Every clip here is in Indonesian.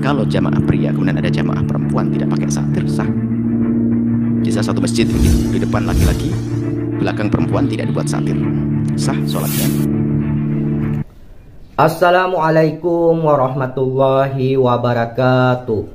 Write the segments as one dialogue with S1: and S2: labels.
S1: Kalau jamaah pria kemudian ada jamaah perempuan tidak pakai satir, sah. Bisa satu masjid begitu, di depan laki-laki, belakang perempuan tidak dibuat satir, sah sholatnya.
S2: Assalamualaikum warahmatullahi wabarakatuh.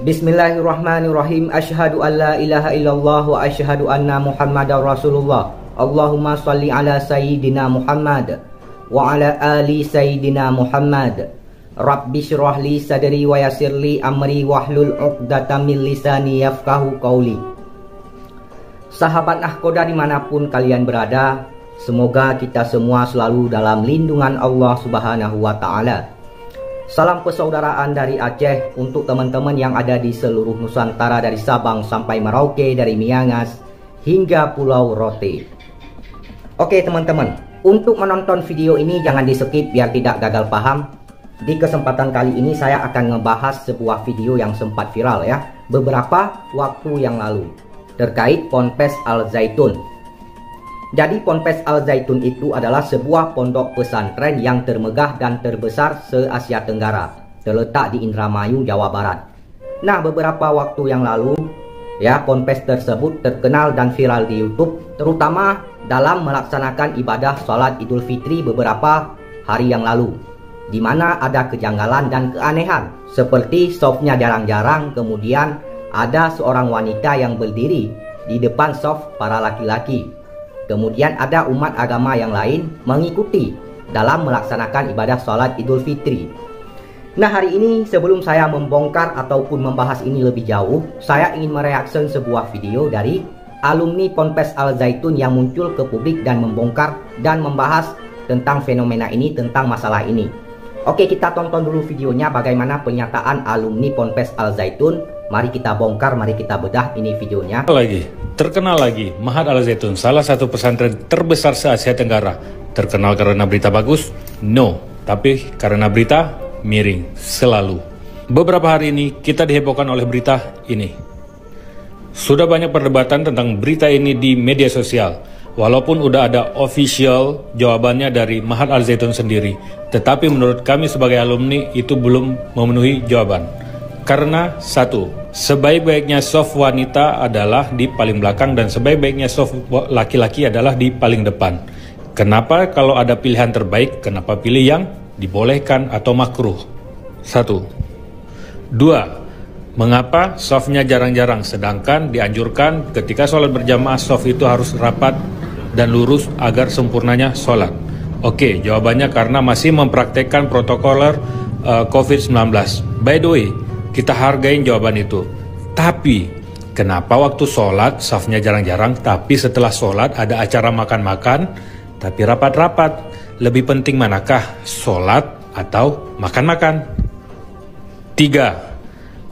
S2: Bismillahirrahmanirrahim. Asyhadu an la ilaha illallah wa asyhadu anna Muhammadar Rasulullah. Allahumma shalli ala sayyidina Muhammad wa ala ali sayyidina Muhammad. Rabbi syrah li sadri wa yassir li amri wahlul 'uqdatam min lisani yafqahu qawli. Sahabat nahkoda dimanapun kalian berada, semoga kita semua selalu dalam lindungan Allah Subhanahu wa ta'ala. Salam persaudaraan dari Aceh untuk teman-teman yang ada di seluruh Nusantara, dari Sabang sampai Merauke, dari Miangas hingga Pulau Rote. Oke teman-teman, untuk menonton video ini jangan di skip biar tidak gagal paham. Di kesempatan kali ini saya akan ngebahas sebuah video yang sempat viral ya, beberapa waktu yang lalu, terkait Ponpes Al Zaitun. Jadi Ponpes Al Zaitun itu adalah sebuah pondok pesantren yang termegah dan terbesar se-Asia Tenggara, terletak di Indramayu, Jawa Barat. Nah, beberapa waktu yang lalu ya, Ponpes tersebut terkenal dan viral di YouTube, terutama dalam melaksanakan ibadah sholat Idul Fitri beberapa hari yang lalu, di mana ada kejanggalan dan keanehan, seperti softnya jarang-jarang, kemudian ada seorang wanita yang berdiri di depan soft para laki-laki. Kemudian ada umat agama yang lain mengikuti dalam melaksanakan ibadah sholat Idul Fitri. Nah, hari ini sebelum saya membongkar ataupun membahas ini lebih jauh, saya ingin mereaksi sebuah video dari alumni Ponpes Al Zaitun yang muncul ke publik dan membongkar dan membahas tentang fenomena ini, tentang masalah ini. Oke, kita tonton dulu videonya bagaimana pernyataan alumni Ponpes Al Zaitun. Mari kita bongkar, mari kita bedah ini videonya.
S3: Terkenal lagi, Mahat Al Zaitun, salah satu pesantren terbesar se-Asia Tenggara. Terkenal karena berita bagus? No, tapi karena berita miring, selalu. Beberapa hari ini kita dihebohkan oleh berita ini. Sudah banyak perdebatan tentang berita ini di media sosial. Walaupun udah ada official jawabannya dari Mahat Al Zaitun sendiri, tetapi menurut kami sebagai alumni itu belum memenuhi jawaban. Karena satu, sebaik-baiknya soft wanita adalah di paling belakang dan sebaik-baiknya soft laki-laki adalah di paling depan. Kenapa kalau ada pilihan terbaik, kenapa pilih yang dibolehkan atau makruh? Satu. Dua, mengapa softnya jarang-jarang sedangkan dianjurkan ketika sholat berjamaah soft itu harus rapat dan lurus agar sempurnanya sholat? Oke, jawabannya karena masih mempraktekkan protokoler COVID-19. By the way, kita hargain jawaban itu. Tapi, kenapa waktu sholat safnya jarang-jarang, tapi setelah sholat ada acara makan-makan, tapi rapat-rapat? Lebih penting manakah, sholat atau makan-makan? Tiga,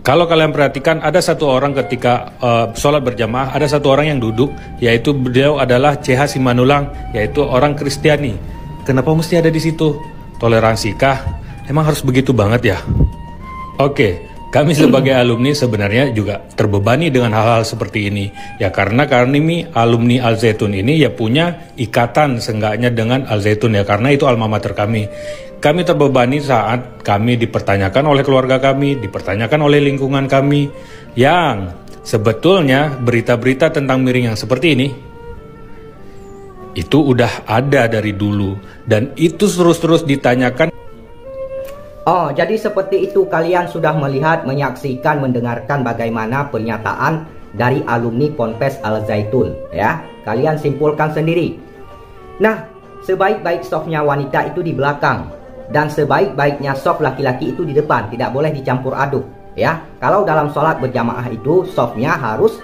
S3: kalau kalian perhatikan ada satu orang ketika sholat berjamaah, ada satu orang yang duduk, yaitu beliau adalah CH Simanulang, yaitu orang Kristiani. Kenapa mesti ada di situ? Toleransikah? Emang harus begitu banget ya? Oke. Kami sebagai alumni sebenarnya juga terbebani dengan hal-hal seperti ini. Ya karena kami alumni Al Zaitun ini ya punya ikatan seenggaknya dengan Al Zaitun ya, karena itu alma mater kami. Kami terbebani saat kami dipertanyakan oleh keluarga kami, dipertanyakan oleh lingkungan kami, yang sebetulnya berita-berita tentang miring yang seperti ini itu udah ada dari dulu dan itu terus-terus ditanyakan.
S2: Oh, jadi seperti itu, kalian sudah melihat, menyaksikan, mendengarkan bagaimana pernyataan dari alumni Ponpes Al Zaitun ya. Kalian simpulkan sendiri. Nah, sebaik-baik softnya wanita itu di belakang dan sebaik-baiknya soft laki-laki itu di depan, tidak boleh dicampur aduk ya. Kalau dalam sholat berjamaah itu softnya harus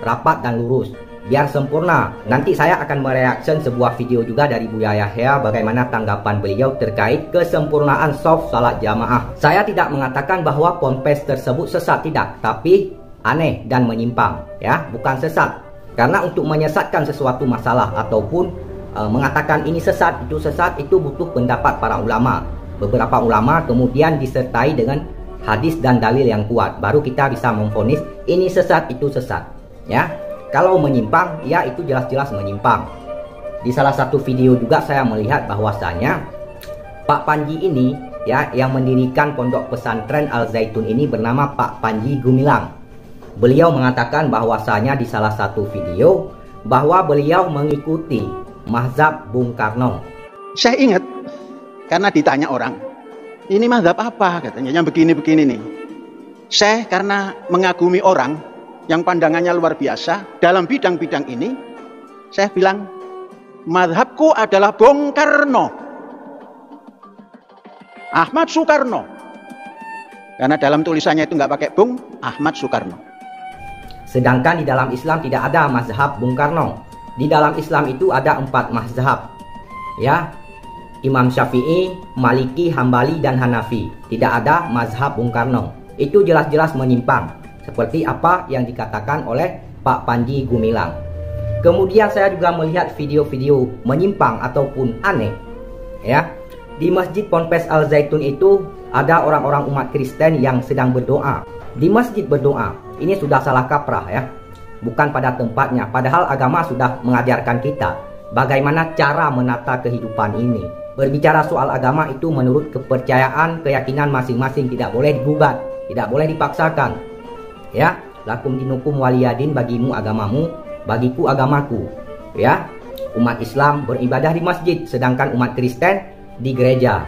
S2: rapat dan lurus biar sempurna. Nanti saya akan mereaksi sebuah video juga dari Buya Yahya bagaimana tanggapan beliau terkait kesempurnaan soft salat jamaah. Saya tidak mengatakan bahwa Ponpes tersebut sesat, tidak, tapi aneh dan menyimpang ya, bukan sesat. Karena untuk menyesatkan sesuatu masalah ataupun mengatakan ini sesat, itu butuh pendapat para ulama. Beberapa ulama kemudian disertai dengan hadis dan dalil yang kuat, baru kita bisa memvonis ini sesat, itu sesat ya. Kalau menyimpang, ya itu jelas-jelas menyimpang. Di salah satu video juga saya melihat bahwasanya Pak Panji ini ya yang mendirikan pondok pesantren Al Zaitun ini bernama Pak Panji Gumilang. Beliau mengatakan bahwasanya di salah satu video bahwa beliau mengikuti mazhab Bung Karno.
S4: Saya ingat karena ditanya orang, ini mazhab apa katanya, yang begini-begini nih. Saya karena mengagumi orang yang pandangannya luar biasa dalam bidang-bidang ini, saya bilang, mazhabku adalah Bung Karno, Ahmad Soekarno. Karena dalam tulisannya itu nggak pakai Bung, Ahmad Soekarno.
S2: Sedangkan di dalam Islam tidak ada mazhab Bung Karno. Di dalam Islam itu ada 4 mazhab, ya, Imam Syafi'i, Maliki, Hambali, dan Hanafi. Tidak ada mazhab Bung Karno. Itu jelas-jelas menyimpang, seperti apa yang dikatakan oleh Pak Panji Gumilang. Kemudian saya juga melihat video-video menyimpang ataupun aneh, ya. Di Masjid Ponpes Al Zaitun itu ada orang-orang umat Kristen yang sedang berdoa. Di masjid berdoa, ini sudah salah kaprah, ya. Bukan pada tempatnya, padahal agama sudah mengajarkan kita bagaimana cara menata kehidupan ini. Berbicara soal agama itu menurut kepercayaan, keyakinan masing-masing, tidak boleh digugat, tidak boleh dipaksakan. Ya, lakum dinukum waliyadin, bagimu agamamu, bagiku agamaku. Ya, umat Islam beribadah di masjid, sedangkan umat Kristen di gereja.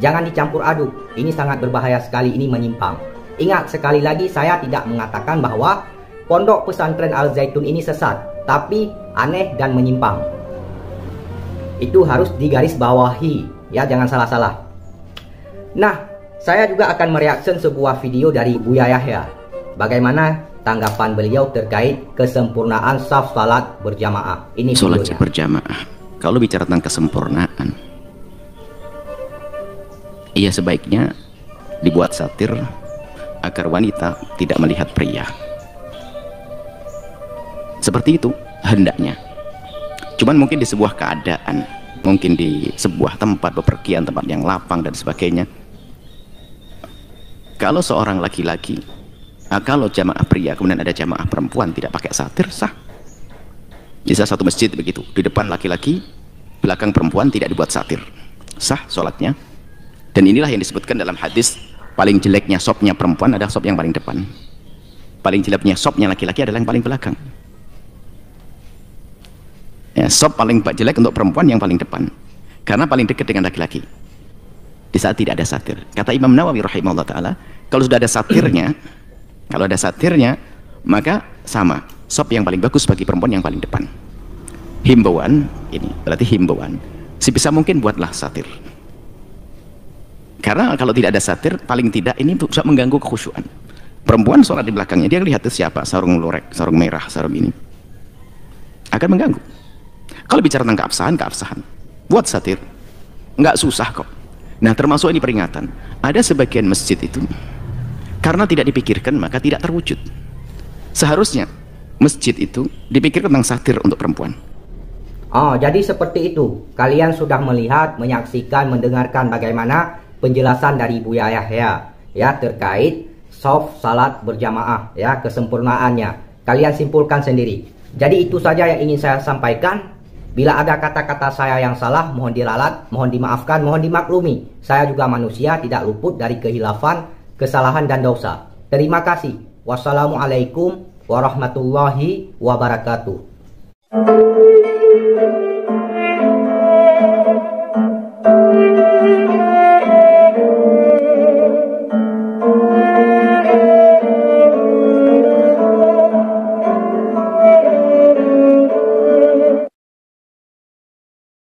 S2: Jangan dicampur aduk, ini sangat berbahaya sekali, ini menyimpang. Ingat sekali lagi, saya tidak mengatakan bahwa pondok pesantren Al Zaitun ini sesat, tapi aneh dan menyimpang. Itu harus digarisbawahi, ya, jangan salah-salah. Nah, saya juga akan mereaction sebuah video dari Buya Yahya. Bagaimana tanggapan beliau terkait kesempurnaan saf salat berjamaah. Ini
S1: Salat
S2: videonya.
S1: berjamaah. Kalau bicara tentang kesempurnaan, ia sebaiknya dibuat satir agar wanita tidak melihat pria. Seperti itu hendaknya. Cuman mungkin di sebuah keadaan, mungkin di sebuah tempat bepergian, tempat yang lapang dan sebagainya, kalau seorang laki-laki, kalau jamaah pria kemudian ada jamaah perempuan tidak pakai satir, sah. Di salah satu masjid begitu, di depan laki-laki, belakang perempuan tidak dibuat satir, sah sholatnya. Dan inilah yang disebutkan dalam hadis, paling jeleknya sopnya perempuan adalah sop yang paling depan, paling jeleknya sopnya laki-laki adalah yang paling belakang. Ya, sop paling jelek untuk perempuan yang paling depan, karena paling dekat dengan laki-laki. Di saat tidak ada satir, kata Imam Nawawi rahimahullah taala, kalau sudah ada satirnya, kalau ada satirnya, maka sama, sop yang paling bagus bagi perempuan yang paling depan. Himbauan ini berarti himbauan, sebisa mungkin buatlah satir. Karena kalau tidak ada satir, paling tidak ini bisa mengganggu kekhusyuan. Perempuan sholat di belakangnya, dia lihat itu siapa, sarung lorek, sarung merah, sarung ini, akan mengganggu. Kalau bicara tentang keabsahan, buat satir, nggak susah kok. Nah, termasuk ini peringatan. Ada sebagian masjid itu karena tidak dipikirkan maka tidak terwujud. Seharusnya masjid itu dipikirkan tentang satir untuk perempuan.
S2: Oh, jadi seperti itu. Kalian sudah melihat, menyaksikan, mendengarkan bagaimana penjelasan dari Buya Yahya, ya, terkait shaf salat berjamaah, ya, kesempurnaannya. Kalian simpulkan sendiri. Jadi itu saja yang ingin saya sampaikan. Bila ada kata-kata saya yang salah, mohon diralat, mohon dimaafkan, mohon dimaklumi. Saya juga manusia, tidak luput dari kehilafan, kesalahan dan dosa. Terima kasih. Wassalamualaikum warahmatullahi wabarakatuh.